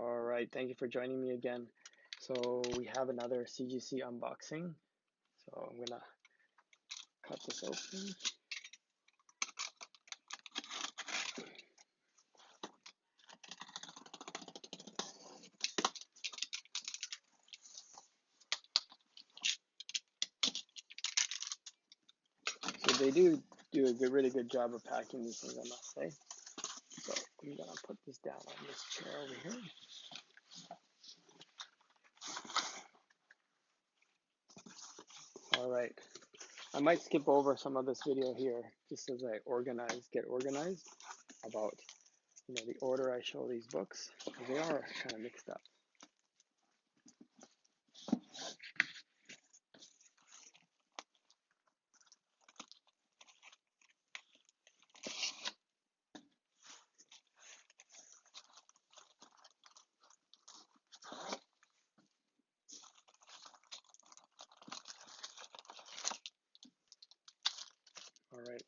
All right, thank you for joining me again. So we have another CGC unboxing. So I'm gonna cut this open. So they do a really good job of packing these things, I must say. So I'm gonna put this down on this chair over here. All right, I might skip over some of this video here just as I get organized about the order I show these books, because they are kind of mixed up. All right.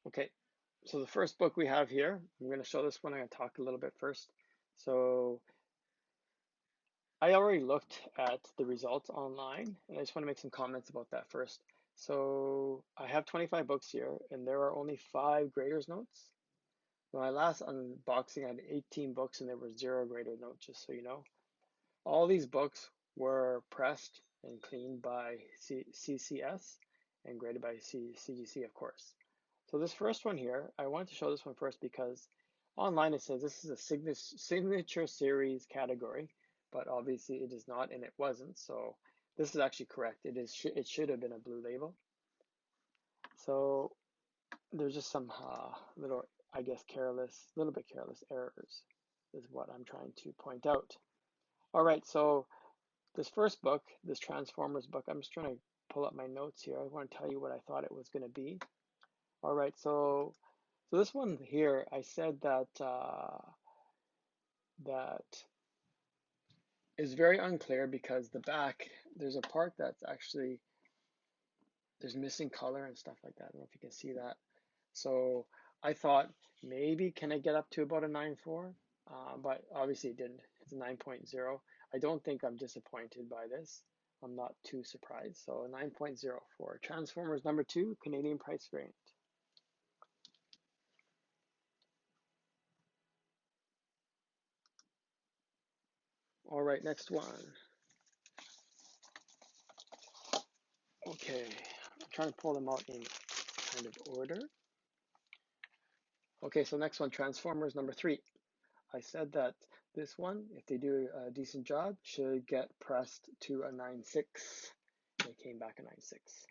Okay, so the first book we have here, I'm going to show this one. I'm going to talk a little bit first. So I already looked at the results online, and I just want to make some comments about that first. So I have 25 books here, and there are only 5 graders notes. When I last unboxing, I had 18 books, and there were 0 grader notes, just so you know. All these books were pressed and cleaned by CCS and graded by CGC, of course. So this first one here, I wanted to show this one first because online it says this is a signature series category, but obviously it is not, and it wasn't. So this is actually correct. It should have been a blue label. So there's just some little, I guess, little bit careless errors is what I'm trying to point out. All right, so this first book, this Transformers book, I'm just trying to pull up my notes here. I want to tell you what I thought it was going to be. All right, so this one here, I said that that is very unclear because the back, there's a part that's actually, there's missing color and stuff like that. I don't know if you can see that. So I thought maybe can I get up to about a 9.4, but obviously it didn't. It's a 9.0. I don't think I'm disappointed by this. I'm not too surprised. So a 9.0 for Transformers number 2, Canadian price variant. All right, next one. Okay, I'm trying to pull them out in kind of order. Okay, so next one, Transformers number 3. I said that this one, if they do a decent job, should get pressed to a 9.6. They came back a 9.6.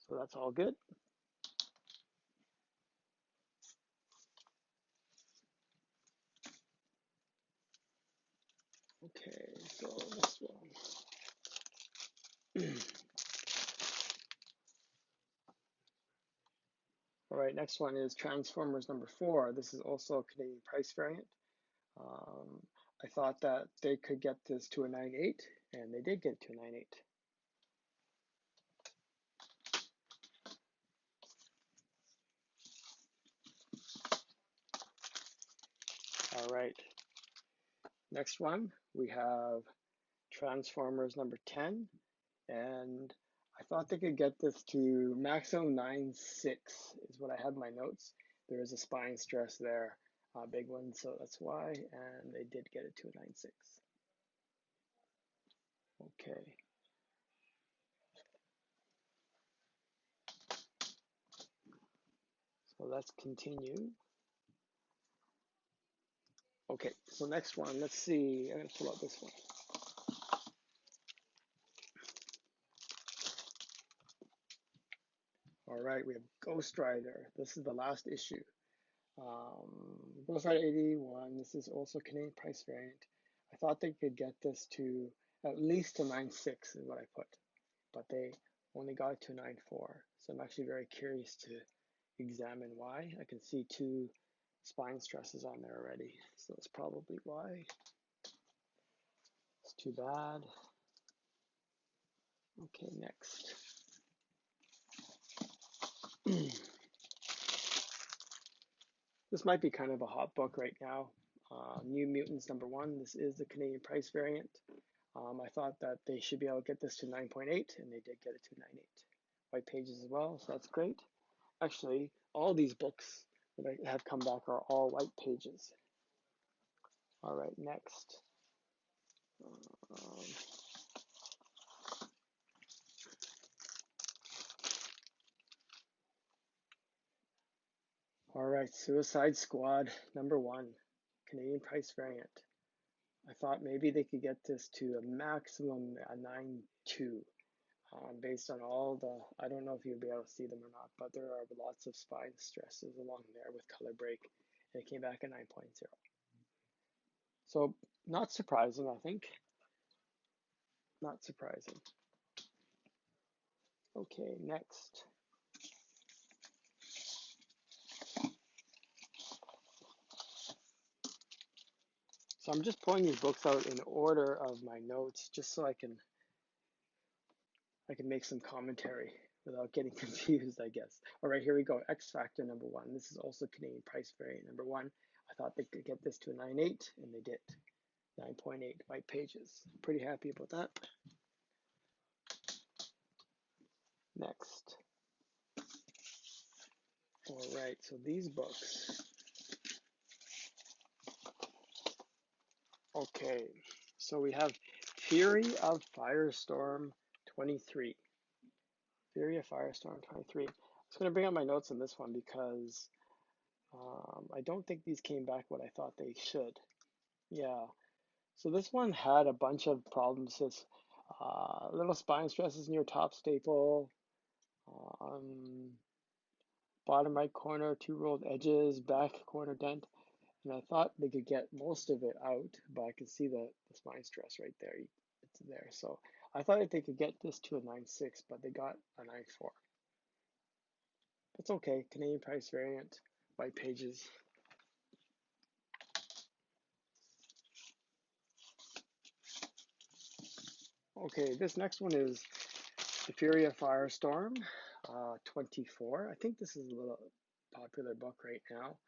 So that's all good. Okay, so this one. All right, next one is Transformers number 4. This is also a Canadian price variant. I thought that they could get this to a 9.8, and they did get it to a 9.8. All right, next one, we have Transformers number 10, and I thought they could get this to maximum 9.6 is what I had in my notes. There is a spine stress there, a big one, so that's why, and they did get it to a 9.6. Okay. So let's continue. Okay, so next one, let's see. I'm going to pull out this one. All right, we have Ghost Rider. This is the last issue. Ghost Rider 81. This is also Canadian price variant. I thought they could get this to at least a 9.6 is what I put, but they only got it to 9.4. So I'm actually very curious to examine why. I can see 2 spine stresses on there already, so that's probably why. It's too bad. Okay, next. This might be kind of a hot book right now. New Mutants #1. This is the Canadian price variant. I thought that they should be able to get this to 9.8, and they did get it to 9.8. White pages as well, so that's great. Actually, all these books that have come back are all white pages. All right, next. All right, Suicide Squad #1, Canadian price variant. I thought maybe they could get this to a maximum 9.2. Based on all the, I don't know if you'll be able to see them or not, but there are lots of spine stresses along there with color break, and it came back at 9.0. So not surprising, I think. Not surprising. Okay, next. So I'm just pulling these books out in order of my notes, just so I can make some commentary without getting confused, I guess. All right, here we go. X Factor #1. This is also Canadian price variant #1. I thought they could get this to a 9.8, and they did. 9.8 white pages. Pretty happy about that. Next. All right, so these books. Okay, so we have Fury of Firestorm 23. Fury of Firestorm 23. I was going to bring up my notes on this one because I don't think these came back what I thought they should. Yeah, so this one had a bunch of problems. This little spine stresses near top staple, bottom right corner, 2 rolled edges, back corner dent. And I thought they could get most of it out, but I could see the spine stress right there. It's there. So I thought that they could get this to a 9.6, but they got a 9.4. That's okay. Canadian price variant, white pages. Okay, this next one is The Fury of Firestorm 24. I think this is a little popular book right now.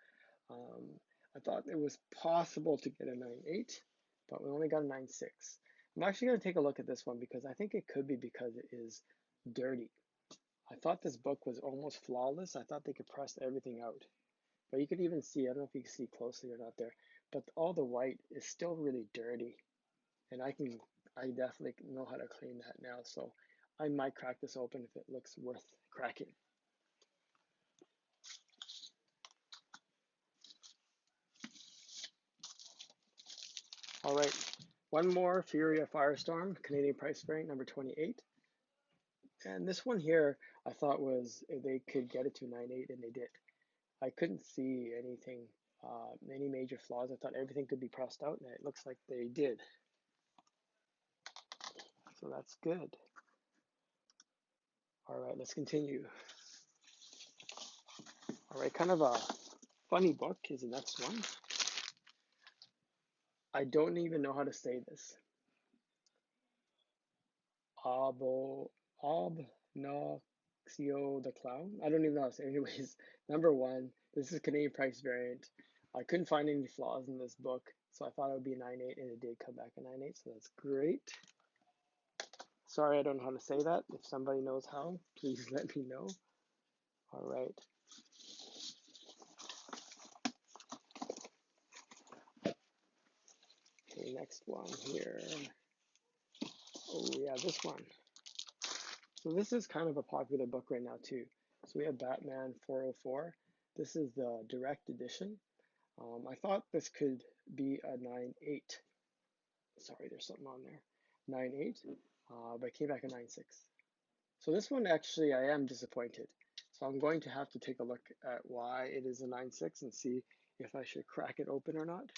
I thought it was possible to get a 9.8, but we only got a 9.6. I'm actually going to take a look at this one because I think it could be because it is dirty. I thought this book was almost flawless. I thought they could press everything out. But you could even see, I don't know if you can see closely or not there, but all the white is still really dirty. And I definitely know how to clean that now. So I might crack this open if it looks worth cracking. All right, one more Fury of Firestorm, Canadian price variant #28. And this one here, I thought was they could get it to 9.8, and they did. I couldn't see anything, any major flaws. I thought everything could be pressed out, and it looks like they did. So that's good. All right, let's continue. All right, kind of a funny book is the next one. I don't even know how to say this. Obnoxio the Clown. I don't even know how to say it. Anyways, #1. This is Canadian price variant. I couldn't find any flaws in this book, so I thought it would be a 9.8, and it did come back a 9.8, so that's great. Sorry, I don't know how to say that. If somebody knows how, please let me know. All right. Okay, next one here. Oh yeah, this one. So this is kind of a popular book right now too. So we have Batman 404. This is the direct edition. I thought this could be a 9.8. Sorry, there's something on there. 9.8, but it came back a 9.6. So this one actually I am disappointed. So I'm going to have to take a look at why it is a 9.6 and see if I should crack it open or not.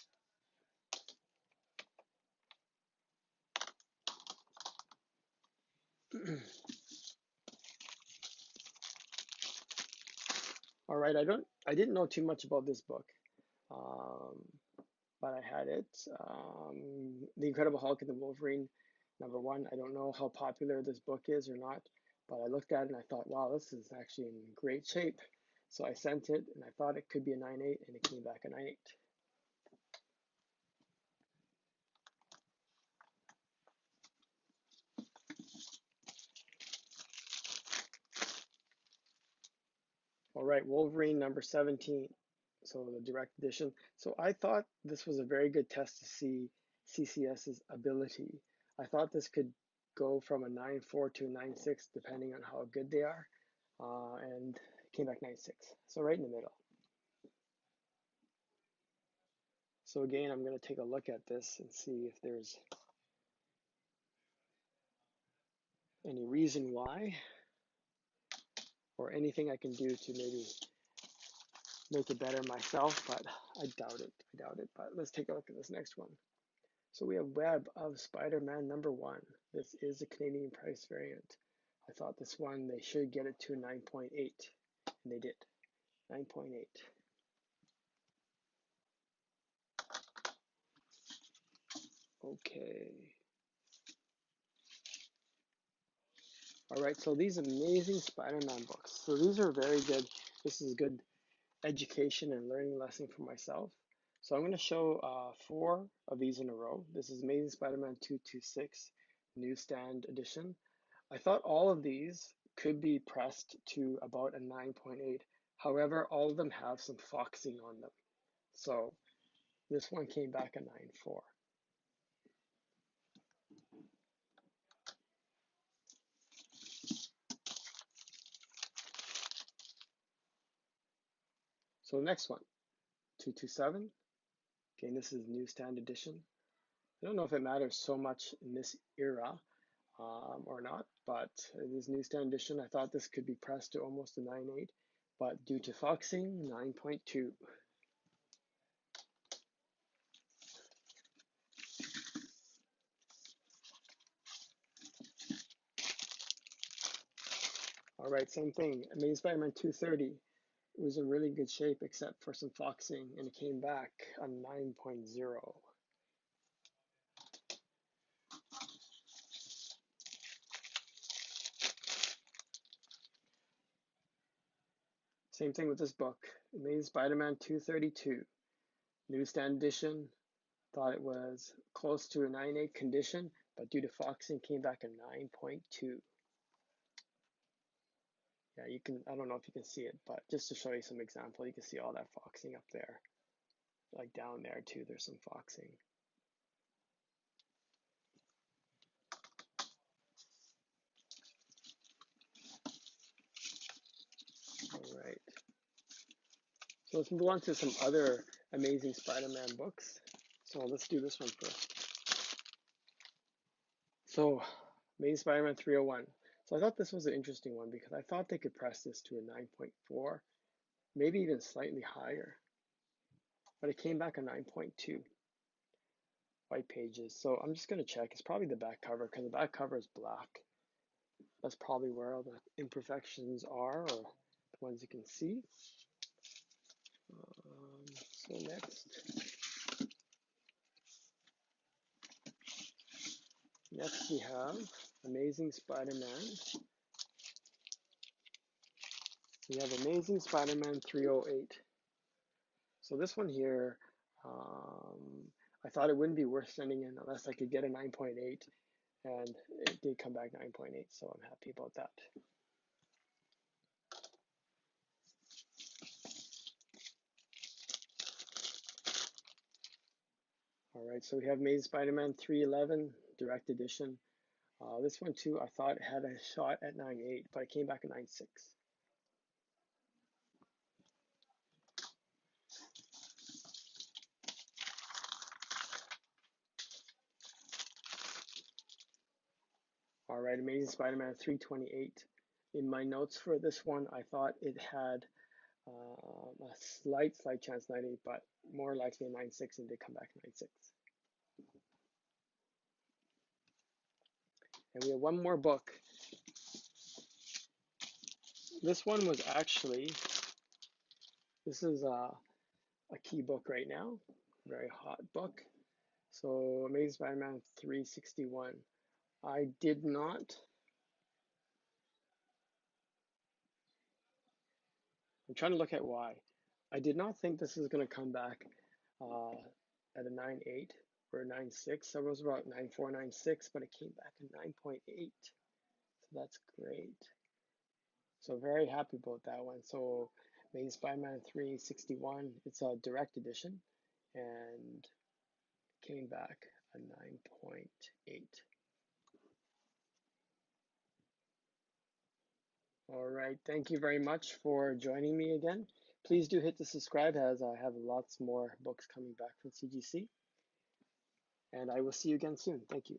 All right, I didn't know too much about this book, but I had it. The Incredible Hulk and the Wolverine #1. I don't know how popular this book is or not, but I looked at it and I thought, wow, this is actually in great shape. So I sent it, and I thought it could be a 9.8, and it came back a 9.8. All right, Wolverine number 17. So the direct edition. So I thought this was a very good test to see CCS's ability. I thought this could go from a 9.4 to a 9.6 depending on how good they are, and it came back 9.6. So right in the middle. So again, I'm going to take a look at this and see if there's any reason why or anything I can do to maybe make it better myself, but I doubt it. But let's take a look at this next one. So we have Web of Spider-Man number 1. This is a Canadian price variant. I thought this one, they should get it to 9.8, and they did, 9.8. Okay. All right, so these amazing Spider-Man books. So these are very good. This is a good education and learning lesson for myself. So I'm going to show 4 of these in a row. This is Amazing Spider-Man 226 Newsstand Edition. I thought all of these could be pressed to about a 9.8. However, all of them have some foxing on them. So this one came back a 9.4. So the next one, 227. Again, this is Newsstand Edition. I don't know if it matters so much in this era or not, but this Newsstand Edition, I thought this could be pressed to almost a 9.8, but due to foxing, 9.2. All right, same thing. Amazing Spider-Man 230. It was in really good shape except for some foxing, and it came back a 9.0. Same thing with this book, Amazing Spider-Man 232. Newsstand edition, thought it was close to a 9.8 condition, but due to foxing came back a 9.2. Yeah, you can, I don't know if you can see it, but just to show you some example, you can see all that foxing up there. Like down there too, there's some foxing. All right. So let's move on to some other Amazing Spider-Man books. So let's do this one first. So Amazing Spider-Man 301. So I thought this was an interesting one because I thought they could press this to a 9.4, maybe even slightly higher. But it came back a 9.2. White pages. So I'm just going to check. It's probably the back cover because the back cover is black. That's probably where all the imperfections are, or the ones you can see. So next we have Amazing Spider-Man. We have Amazing Spider-Man 308. So this one here, I thought it wouldn't be worth sending in unless I could get a 9.8, and it did come back 9.8, so I'm happy about that. All right, so we have Amazing Spider-Man 311 Direct Edition. This one too, I thought it had a shot at 9.8, but it came back at 9.6. All right, Amazing Spider-Man 328. In my notes for this one, I thought it had a slight chance 9.8, but more likely a 9.6, and did come back 9.6. And we have one more book. This one was actually, this is a key book right now, very hot book. So Amazing Spider-Man 361. I did not, I'm trying to look at why. I did not think this was going to come back at a 9.8 or a 9.6. So it was about 9.4, 9.6, but it came back at 9.8. So that's great. So very happy about that one. So main Spider-Man 361, it's a direct edition and came back a 9.8. All right, thank you very much for joining me again. Please do hit the subscribe as I have lots more books coming back from CGC. And I will see you again soon. Thank you.